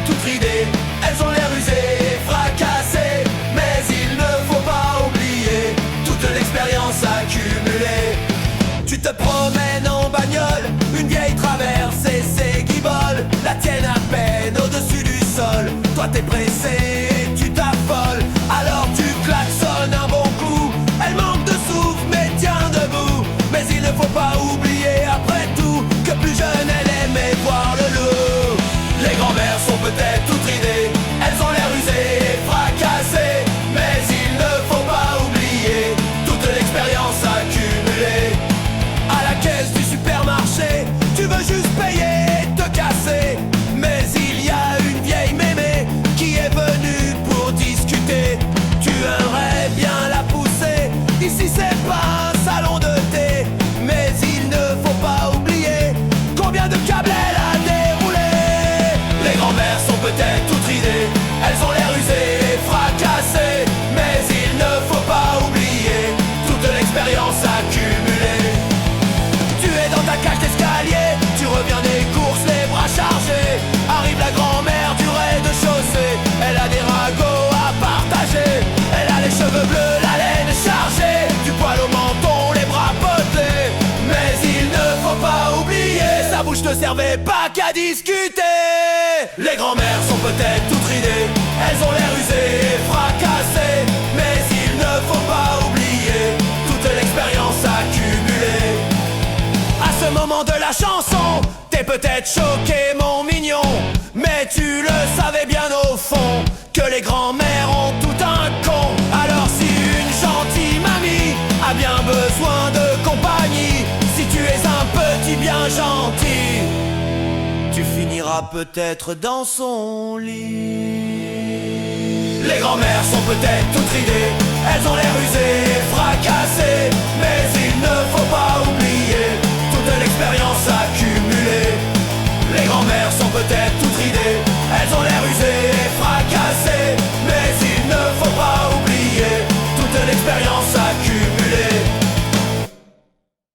toutes ridées, elles ont l'air usées, fracassées. Mais il ne faut pas oublier toute l'expérience accumulée. Tu te promènes en bagnole, une vieille traverse et ses guiboles, la tienne à peine au-dessus du sol. Toi t'es pressé, tu t'affoles, alors tu klaxonnes un bon coup. Elle manque de souffle mais tient debout. Mais il ne faut pas oublier après tout que plus jeune elle aimait voir le loup. Les grands-mères sont peut-être toutes ridées, elles ont l'air usées et fracassées. Mais il ne faut pas oublier toute l'expérience accumulée. À la caisse du supermarché, tu veux juste payer et te casser. Mais il y a une vieille mémé qui est venue pour discuter. Tu aimerais bien la pousser, ici c'est pas un salon de thé. Mais il ne faut pas oublier combien de câbles elle a déroulé. Les grands-mères sont peut-être toutes ridées, elles ont l'air usées et fracassées. Mais il ne faut pas oublier toute l'expérience accumulée. Tu es dans ta cage d'escalier, tu reviens des courses les bras chargés. Arrive la grand-mère du rez-de-chaussée, elle a des ragots à partager. Elle a les cheveux bleus, la laine chargée, du poil au menton, les bras potelés. Mais il ne faut pas oublier, sa bouche ne servait pas qu'à discuter. Les grands-mères sont peut-être toutes ridées, elles ont l'air usées et fracassées. Mais il ne faut pas oublier toute l'expérience accumulée. À ce moment de la chanson, t'es peut-être choqué mon mignon, mais tu le savais bien au fond que les grands-mères ont tout un con. Alors si une gentille mamie a bien besoin de compagnie, si tu es un petit bien gentil, tu finiras peut-être dans son lit. Les grands-mères sont peut-être toutes ridées, elles ont l'air usées